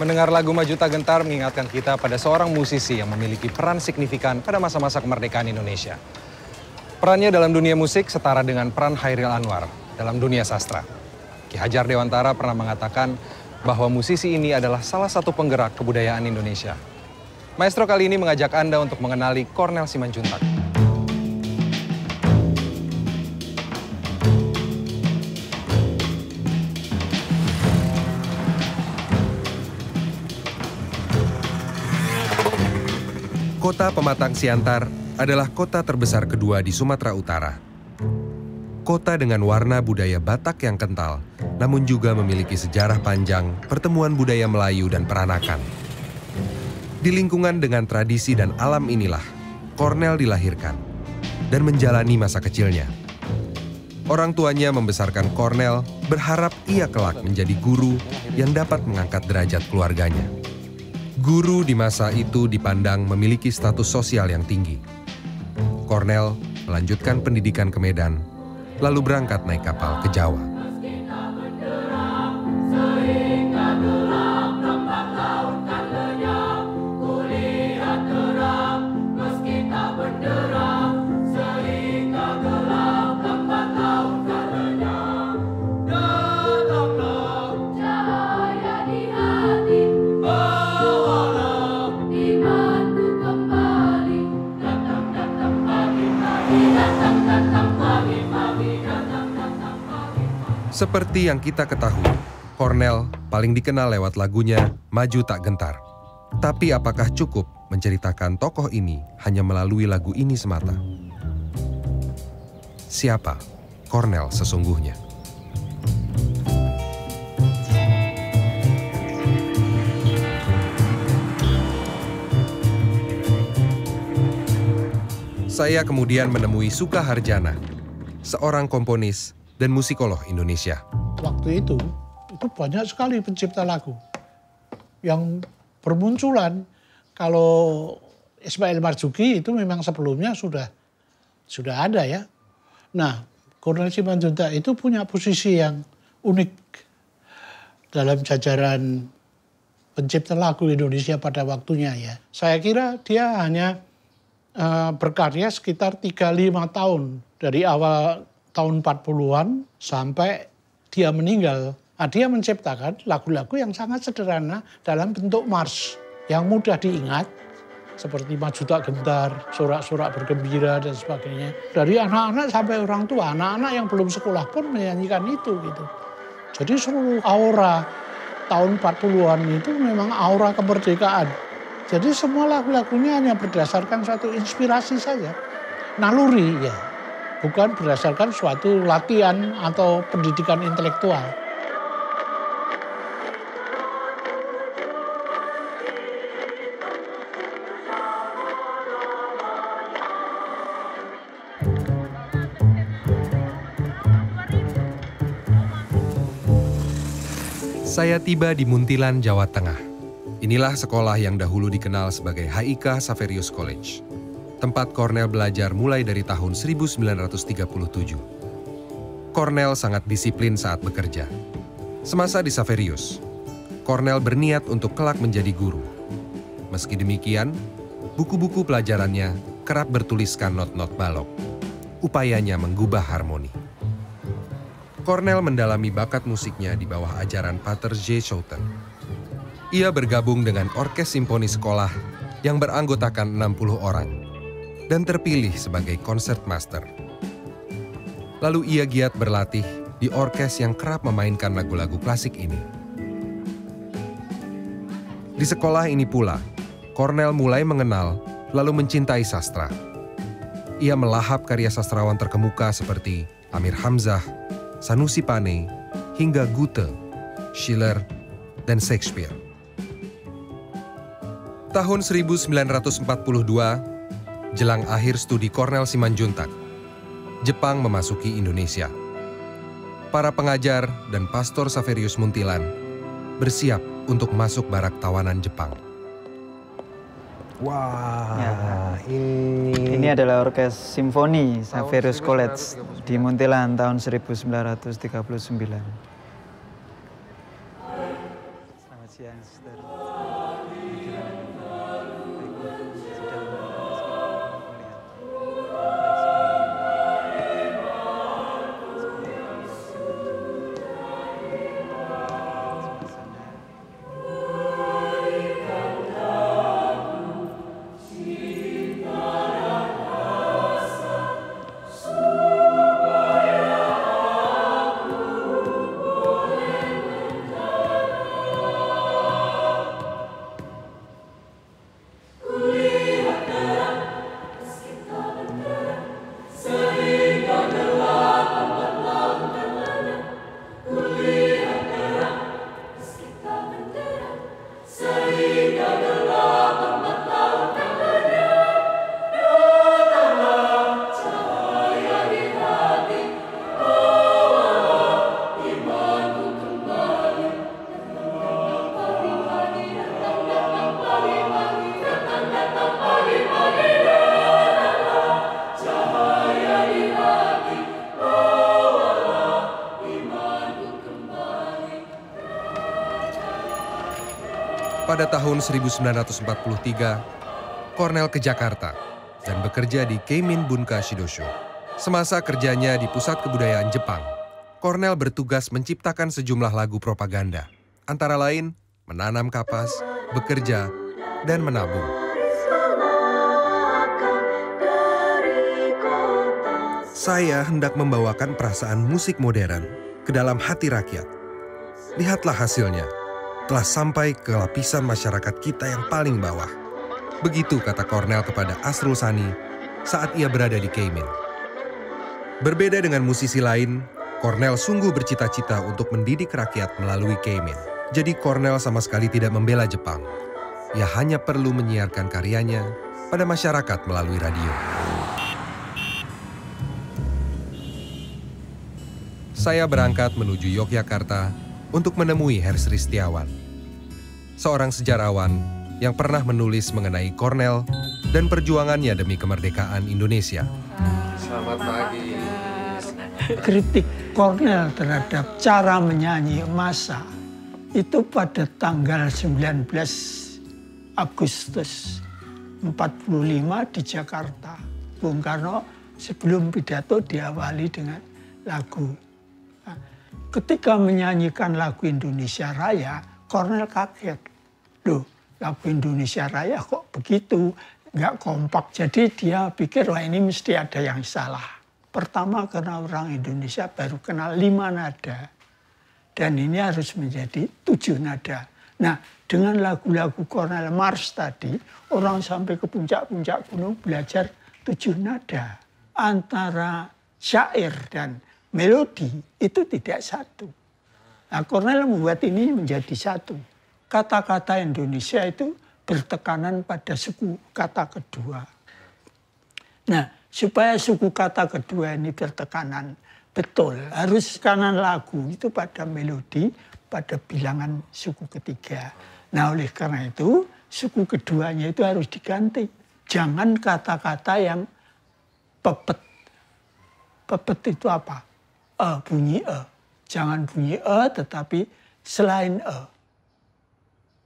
Mendengar lagu Maju Tak Gentar mengingatkan kita pada seorang musisi yang memiliki peran signifikan pada masa-masa kemerdekaan Indonesia. Perannya dalam dunia musik setara dengan peran Chairil Anwar dalam dunia sastra. Ki Hajar Dewantara pernah mengatakan bahwa musisi ini adalah salah satu penggerak kebudayaan Indonesia. Maestro kali ini mengajak Anda untuk mengenali Cornel Simanjuntak. Kota Pematang Siantar adalah kota terbesar kedua di Sumatera Utara. Kota dengan warna budaya Batak yang kental, namun juga memiliki sejarah panjang pertemuan budaya Melayu dan peranakan. Di lingkungan dengan tradisi dan alam inilah, Cornel dilahirkan dan menjalani masa kecilnya. Orang tuanya membesarkan Cornel berharap ia kelak menjadi guru yang dapat mengangkat derajat keluarganya. Guru di masa itu dipandang memiliki status sosial yang tinggi. Cornel melanjutkan pendidikan ke Medan, lalu berangkat naik kapal ke Jawa. Seperti yang kita ketahui, Cornel paling dikenal lewat lagunya Maju Tak Gentar. Tapi apakah cukup menceritakan tokoh ini hanya melalui lagu ini semata? Siapa Cornel sesungguhnya? Saya kemudian menemui Suka Harjana, seorang komponis dan musikolog Indonesia. Waktu itu banyak sekali pencipta lagu yang bermunculan. Kalau Ismail Marzuki itu memang sebelumnya sudah ada ya. Nah, Cornel Simanjuntak itu punya posisi yang unik dalam jajaran pencipta lagu Indonesia pada waktunya ya. Saya kira dia hanya berkarya sekitar 3-5 tahun dari awal tahun 40-an sampai dia meninggal. Nah, dia menciptakan lagu-lagu yang sangat sederhana dalam bentuk mars yang mudah diingat seperti Maju Tak Gentar, Sorak-sorak Bergembira dan sebagainya. Dari anak-anak sampai orang tua, anak-anak yang belum sekolah pun menyanyikan itu gitu. Jadi seluruh aura tahun 40-an itu memang aura kemerdekaan. Jadi semua lagu-lagunya hanya berdasarkan suatu inspirasi saja, naluri ya. Bukan berdasarkan suatu latihan atau pendidikan intelektual. Saya tiba di Muntilan, Jawa Tengah. Inilah sekolah yang dahulu dikenal sebagai HIK Xaverius College. Tempat Cornel belajar mulai dari tahun 1937. Cornel sangat disiplin saat bekerja. Semasa di Xaverius, Cornel berniat untuk kelak menjadi guru. Meski demikian, buku-buku pelajarannya kerap bertuliskan not-not balok. Upayanya menggubah harmoni. Cornel mendalami bakat musiknya di bawah ajaran Pater J. Schouten. Ia bergabung dengan Orkes Simfoni Sekolah yang beranggotakan 60 orang. Dan terpilih sebagai concertmaster. Lalu ia giat berlatih di orkes yang kerap memainkan lagu-lagu klasik ini. Di sekolah ini pula, Cornel mulai mengenal lalu mencintai sastra. Ia melahap karya sastrawan terkemuka seperti Amir Hamzah, Sanusi Pane, hingga Goethe, Schiller, dan Shakespeare. Tahun 1942, jelang akhir studi Cornel Simanjuntak, Jepang memasuki Indonesia. Para pengajar dan pastor Xaverius Muntilan bersiap untuk masuk barak tawanan Jepang. Wah, Ya. ini Ini adalah Orkes Simfoni Xaverius College di Muntilan tahun 1939. siang, Suster. Gimana nih? Baik, sudah melihat. Pada tahun 1943, Cornell ke Jakarta dan bekerja di Keimin Bunka Shidosho. Semasa kerjanya di Pusat Kebudayaan Jepang, Cornell bertugas menciptakan sejumlah lagu propaganda, antara lain menanam kapas, bekerja, dan menabung. Saya hendak membawakan perasaan musik modern ke dalam hati rakyat. Lihatlah hasilnya. Telah sampai ke lapisan masyarakat kita yang paling bawah. Begitu kata Cornell kepada Asrul Sani saat ia berada di Keimin. Berbeda dengan musisi lain, Cornell sungguh bercita-cita untuk mendidik rakyat melalui Keimin. Jadi Cornell sama sekali tidak membela Jepang. Ia hanya perlu menyiarkan karyanya pada masyarakat melalui radio. Saya berangkat menuju Yogyakarta untuk menemui Hersri Setiawan, seorang sejarawan yang pernah menulis mengenai Cornell dan perjuangannya demi kemerdekaan Indonesia. Selamat pagi. Kritik Cornell terhadap cara menyanyi massa itu pada tanggal 19 Agustus 45 di Jakarta. Bung Karno sebelum pidato diawali dengan lagu. Ketika menyanyikan lagu Indonesia Raya, Cornell kaget. Loh, lagu Indonesia Raya kok begitu? Nggak kompak. Jadi dia pikir, wah ini mesti ada yang salah. Pertama karena orang Indonesia baru kenal 5 nada. Dan ini harus menjadi 7 nada. Nah, dengan lagu-lagu Cornell Mars tadi, orang sampai ke puncak-puncak gunung belajar 7 nada. Antara syair dan melodi itu tidak satu. Nah, Cornell membuat ini menjadi satu. Kata-kata Indonesia itu bertekanan pada suku kata kedua. Nah, supaya suku kata kedua ini bertekanan betul, harus kanan lagu itu pada melodi, pada bilangan suku ketiga. Nah, oleh karena itu, suku keduanya itu harus diganti. Jangan kata-kata yang pepet. Pepet itu apa? Bunyi Jangan bunyi tetapi selain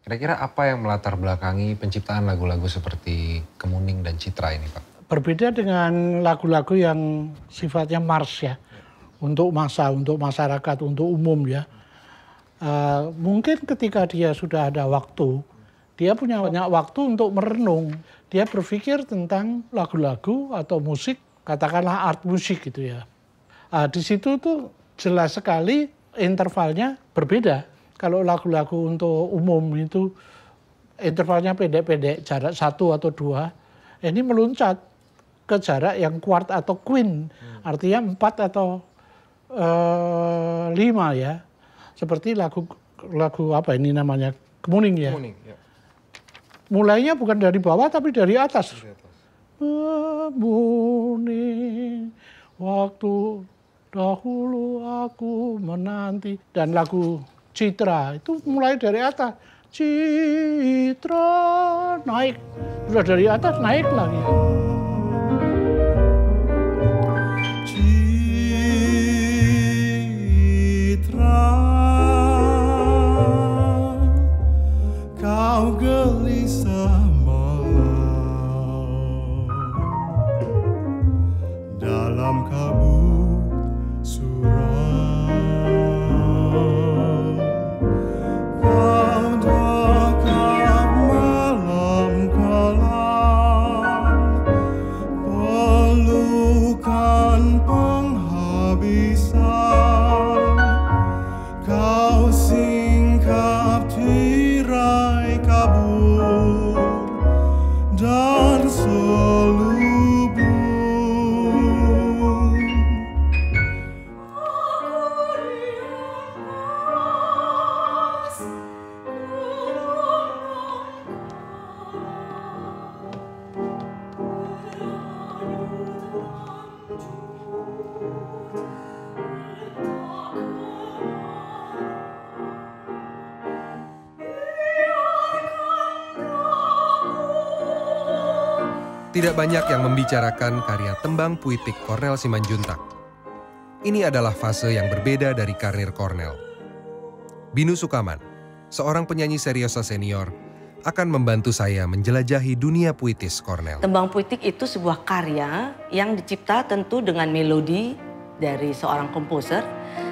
Kira-kira apa yang melatar belakangi penciptaan lagu-lagu seperti Kemuning dan Citra ini, Pak? Berbeda dengan lagu-lagu yang sifatnya mars ya. Untuk massa, untuk masyarakat, untuk umum ya. Mungkin ketika dia sudah ada waktu, dia punya banyak waktu untuk merenung. Dia berpikir tentang lagu-lagu atau musik, katakanlah art musik gitu ya. Di situ tuh jelas sekali intervalnya berbeda. Kalau lagu-lagu untuk umum itu intervalnya pendek-pendek, jarak 1 atau 2. Ini meluncat ke jarak yang quart atau quint, artinya 4 atau 5 ya. Seperti lagu apa ini namanya, Kemuning ya. Kemuning, ya. Mulainya bukan dari bawah tapi dari atas. Kemuning, waktu dahulu aku menanti. Dan lagu Citra itu mulai dari atas. Citra naik. Sudah dari atas naik lagi. Citra Tidak banyak yang membicarakan karya tembang puitik Cornel Simanjuntak. Ini adalah fase yang berbeda dari karir Cornel. Binu Sukaman, seorang penyanyi seriosa senior, akan membantu saya menjelajahi dunia puitis Cornel. Tembang puitik itu sebuah karya yang dicipta tentu dengan melodi dari seorang komposer,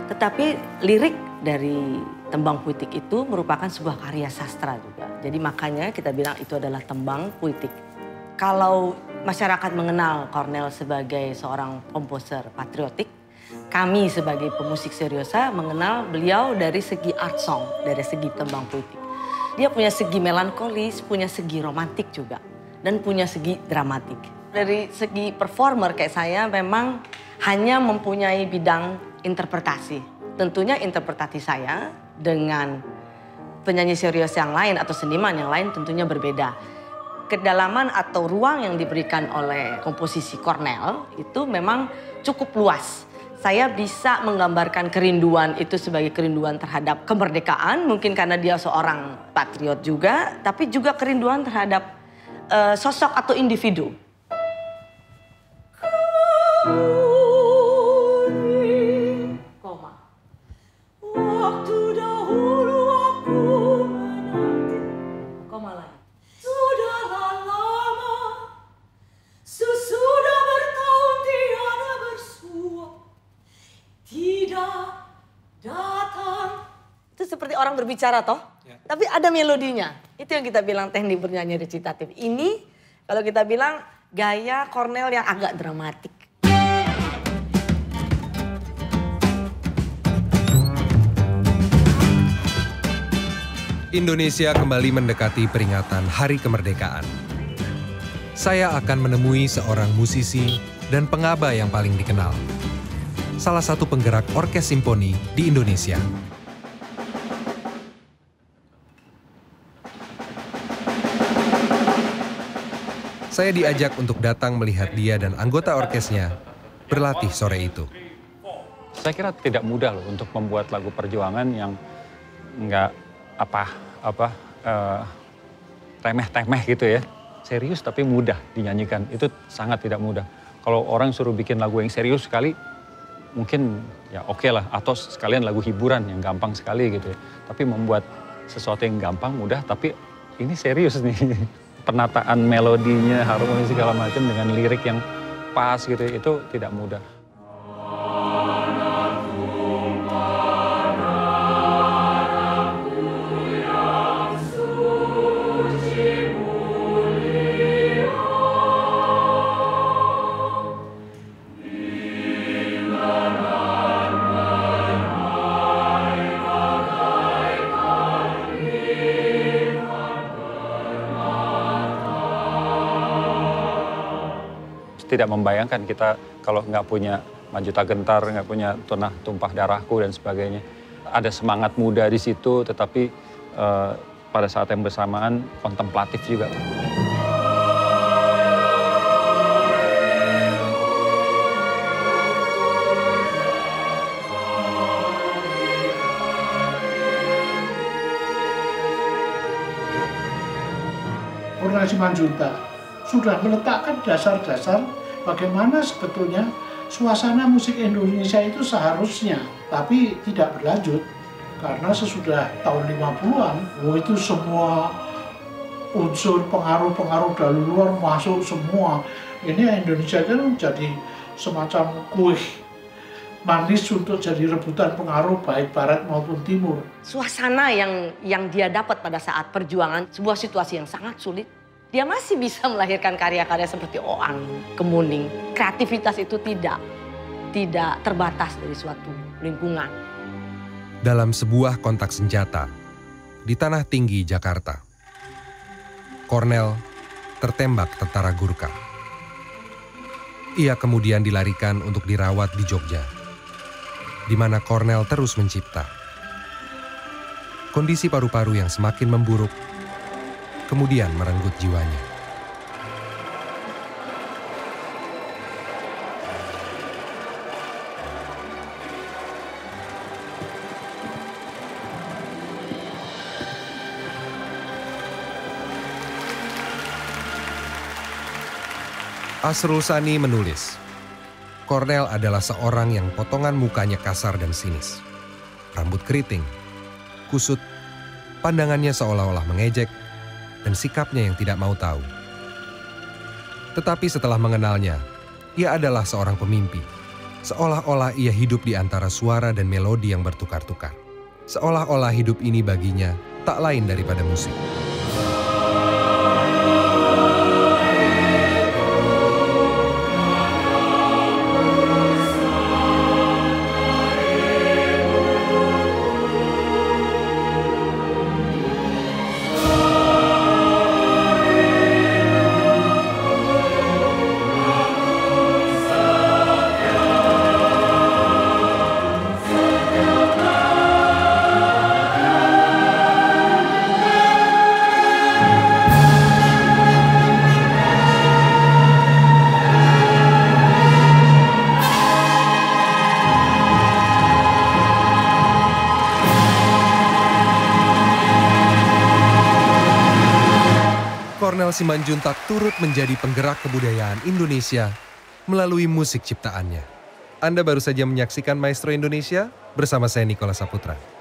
tetapi lirik dari tembang puitik itu merupakan sebuah karya sastra juga. Jadi makanya kita bilang itu adalah tembang puitik. Kalau masyarakat mengenal Cornel sebagai seorang komposer patriotik, kami sebagai pemusik seriosa mengenal beliau dari segi art song, dari segi tembang puitik. Dia punya segi melankolis, punya segi romantik juga, dan punya segi dramatik. Dari segi performer kayak saya memang hanya mempunyai bidang interpretasi. Tentunya interpretasi saya dengan penyanyi serius yang lain atau seniman yang lain tentunya berbeda. Kedalaman atau ruang yang diberikan oleh komposisi Cornel itu memang cukup luas. Saya bisa menggambarkan kerinduan itu sebagai kerinduan terhadap kemerdekaan, mungkin karena dia seorang patriot juga, tapi juga kerinduan terhadap sosok atau individu. Waktu dahulu aku menanti. Koma lagi. Sudahlah lama, sesudah bertahun tiada bersua, tidak datang. Itu seperti orang berbicara toh, ya. Tapi ada melodinya. Itu yang kita bilang teknik bernyanyi resitatif. Ini kalau kita bilang gaya Cornel yang agak dramatik. Indonesia kembali mendekati peringatan Hari Kemerdekaan. Saya akan menemui seorang musisi dan pengaba yang paling dikenal. Salah satu penggerak orkes simfoni di Indonesia. Saya diajak untuk datang melihat dia dan anggota orkesnya berlatih sore itu. Saya kira tidak mudah loh untuk membuat lagu perjuangan yang nggak remeh-temeh gitu ya. Serius tapi mudah dinyanyikan. Itu sangat tidak mudah. Kalau orang suruh bikin lagu yang serius sekali, mungkin ya oke lah. Atau sekalian lagu hiburan yang gampang sekali gitu ya. Tapi membuat sesuatu yang gampang, mudah, tapi ini serius nih. Penataan melodinya, harmoni segala macam dengan lirik yang pas gitu, itu tidak mudah. Tidak membayangkan kita kalau nggak punya Majuta Gentar, nggak punya Tunah Tumpah Darahku dan sebagainya. Ada semangat muda di situ, tetapi pada saat yang bersamaan kontemplatif juga. Cornel Simanjuntak sudah meletakkan dasar-dasar bagaimana sebetulnya suasana musik Indonesia itu seharusnya, tapi tidak berlanjut. Karena sesudah tahun 50-an, itu semua unsur pengaruh-pengaruh dari luar masuk semua. Ini Indonesia kan jadi semacam kue manis untuk jadi rebutan pengaruh baik barat maupun timur. Suasana yang dia dapat pada saat perjuangan, sebuah situasi yang sangat sulit, dia masih bisa melahirkan karya-karya seperti Oang, Kemuning. Kreativitas itu tidak terbatas dari suatu lingkungan. Dalam sebuah kontak senjata di Tanah Tinggi, Jakarta, Cornel tertembak tentara Gurkha. Ia kemudian dilarikan untuk dirawat di Jogja, di mana Cornel terus mencipta. Kondisi paru-paru yang semakin memburuk kemudian merenggut jiwanya. Asrul Sani menulis, Cornel adalah seorang yang potongan mukanya kasar dan sinis. Rambut keriting, kusut, pandangannya seolah-olah mengejek, dan sikapnya yang tidak mau tahu. Tetapi setelah mengenalnya, ia adalah seorang pemimpi. Seolah-olah ia hidup di antara suara dan melodi yang bertukar-tukar. Seolah-olah hidup ini baginya tak lain daripada musik. Cornel Simanjuntak turut menjadi penggerak kebudayaan Indonesia melalui musik ciptaannya. Anda baru saja menyaksikan Maestro Indonesia bersama saya Nikola Saputra.